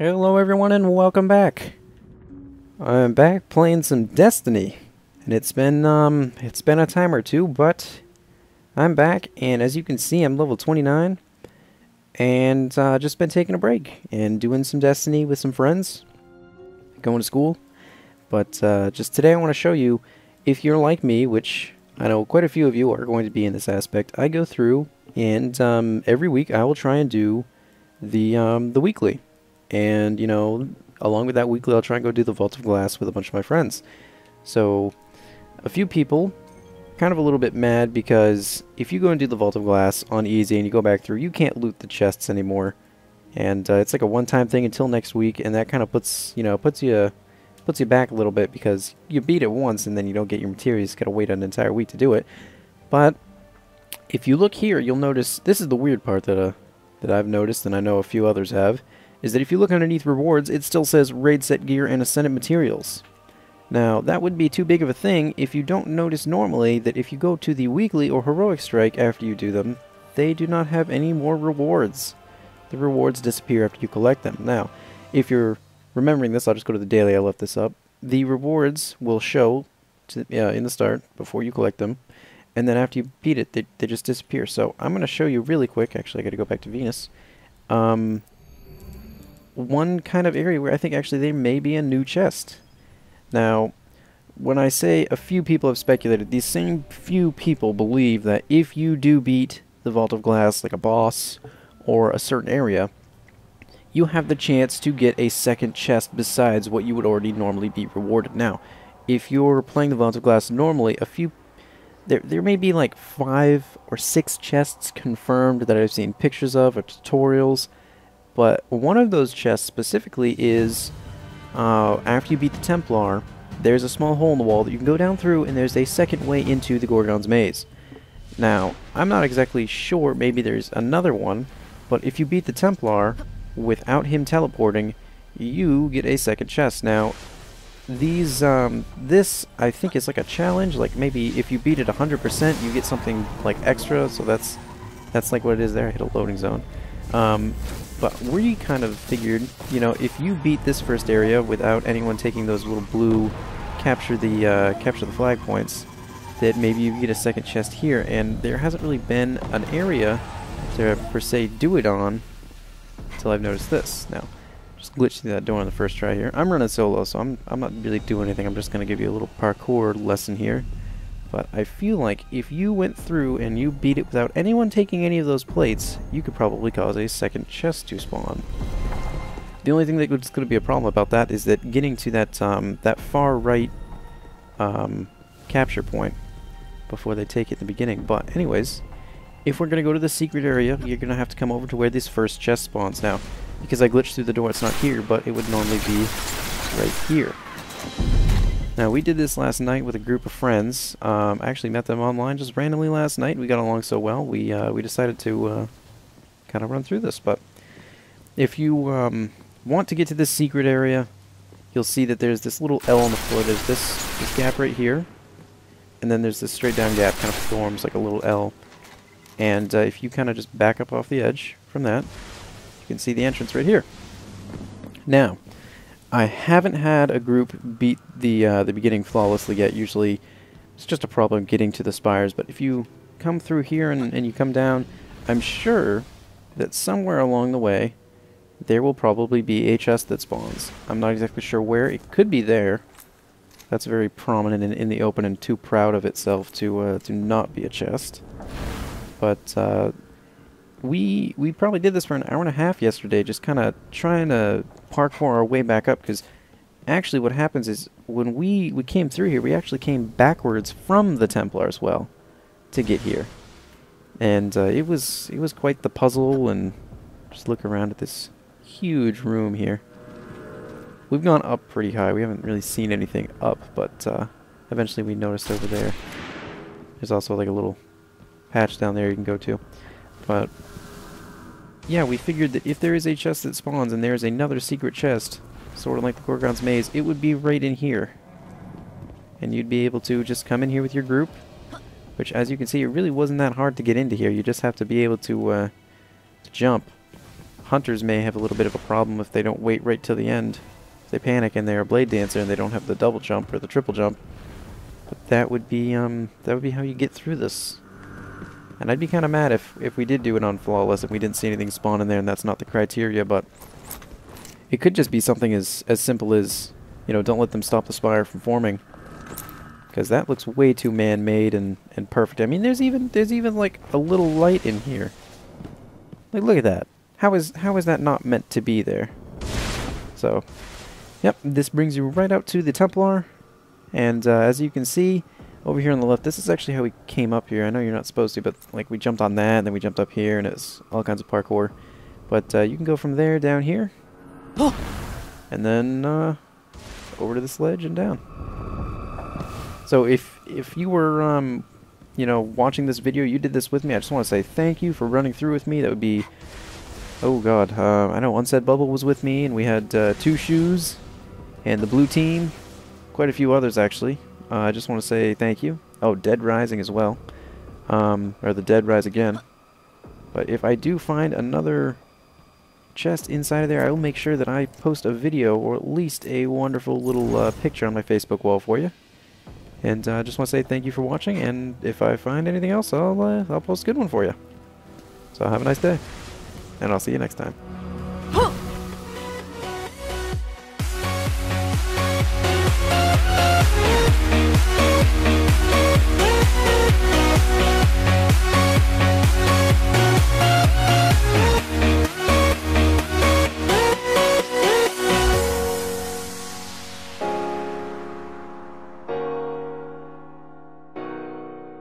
Hello everyone and welcome back. I'm back playing some Destiny. And it's been a time or two, but I'm back, and as you can see I'm level 29 and just been taking a break and doing some Destiny with some friends, going to school. But just today I want to show you, if you're like me, which I know quite a few of you are going to be in this aspect, I go through and every week I will try and do the weekly. And, you know, along with that weekly, I'll try and go do the Vault of Glass with a bunch of my friends. So, a few people, kind of a little bit mad because if you go and do the Vault of Glass on easy and you go back through, you can't loot the chests anymore. And it's like a one-time thing until next week, and that kind of puts you back a little bit because you beat it once and then you don't get your materials. You gotta wait an entire week to do it. But if you look here, you'll notice this is the weird part that I've noticed, and I know a few others have. Is that if you look underneath rewards, it still says raid set gear and ascendant materials. Now, that would be too big of a thing if you don't notice normally that if you go to the weekly or heroic strike after you do them, they do not have any more rewards. The rewards disappear after you collect them. Now, if you're remembering this, I'll just go to the daily, I left this up. The rewards will show in the start before you collect them, and then after you beat it, they just disappear. So I'm going to show you really quick. Actually, I got to go back to Venus. One kind of area where I think actually there may be a new chest. Now, when I say a few people have speculated, these same few people believe that if you do beat the Vault of Glass, like a boss or a certain area, you have the chance to get a second chest besides what you would already normally be rewarded. Now, if you're playing the Vault of Glass normally, there may be like 5 or 6 chests confirmed that I've seen pictures of or tutorials. But one of those chests specifically is, after you beat the Templar, there's a small hole in the wall that you can go down through, and there's a second way into the Gorgon's Maze. Now, I'm not exactly sure, maybe there's another one, but if you beat the Templar without him teleporting, you get a second chest. Now, this I think is like a challenge, like maybe if you beat it 100%, you get something like extra, so that's like what it is there. I hit a loading zone. But we kind of figured, you know, if you beat this first area without anyone taking those little blue capture the flag points, that maybe you get a second chest here. And there hasn't really been an area to per se do it on until I've noticed this. Now, just glitched through that door on the first try here. I'm running solo, so I'm not really doing anything. I'm just going to give you a little parkour lesson here. But I feel like if you went through and you beat it without anyone taking any of those plates, you could probably cause a second chest to spawn. The only thing that's going to be a problem about that is that getting to that far right capture point before they take it in the beginning. But anyways, if we're going to go to the secret area, you're going to have to come over to where this first chest spawns. Now, because I glitched through the door, it's not here, but it would normally be right here. Now, we did this last night with a group of friends. I actually met them online just randomly last night. We got along so well, we decided to kind of run through this. But if you want to get to this secret area, you'll see that there's this little L on the floor. There's this gap right here, and then there's this straight down gap, kind of forms like a little L. And if you kind of just back up off the edge from that, you can see the entrance right here. Now, I haven't had a group beat the beginning flawlessly yet. Usually it's just a problem getting to the spires, but if you come through here and you come down, I'm sure that somewhere along the way there will probably be a chest that spawns. I'm not exactly sure where. It could be there. That's very prominent in the open and too proud of itself to not be a chest. But we probably did this for an hour and a half yesterday, just kind of trying to parkour our way back up, because actually what happens is when we came through here, we actually came backwards from the Templar as well to get here. And it was quite the puzzle. And just look around at this huge room here. We've gone up pretty high. We haven't really seen anything up, but eventually we noticed over there. There's also like a little patch down there you can go to. But yeah, we figured that if there is a chest that spawns and there's another secret chest, sort of like the Gorgon's Maze, it would be right in here. And you'd be able to just come in here with your group, which as you can see, it really wasn't that hard to get into here. You just have to be able to jump hunters may have a little bit of a problem if they don't wait right till the end. If they panic and they're a blade dancer and they don't have the double jump or the triple jump. But that would be how you get through this. And I'd be kind of mad if we did do it on flawless and we didn't see anything spawn in there and that's not the criteria, but it could just be something as simple as, you know, don't let them stop the spire from forming. Because that looks way too man-made and perfect. I mean, there's even like a little light in here. Like, look at that. How is that not meant to be there? So, yep, this brings you right out to the Templar. And as you can see, over here on the left, this is actually how we came up here. I know you're not supposed to, but like we jumped on that, and then we jumped up here, and it's all kinds of parkour. But you can go from there down here. And then over to the sledge and down. So if you were, you know, watching this video, you did this with me, I just want to say thank you for running through with me. That would be, oh god, I know Unsaid Bubble was with me, and we had 2 Shoes, and the blue team, quite a few others actually. I just want to say thank you. Oh, Dead Rising as well, or the Dead Rise Again. But if I do find another chest inside of there, I will make sure that I post a video, or at least a wonderful little picture on my Facebook wall for you. And I just want to say thank you for watching, and if I find anything else, I'll post a good one for you. So have a nice day, and I'll see you next time.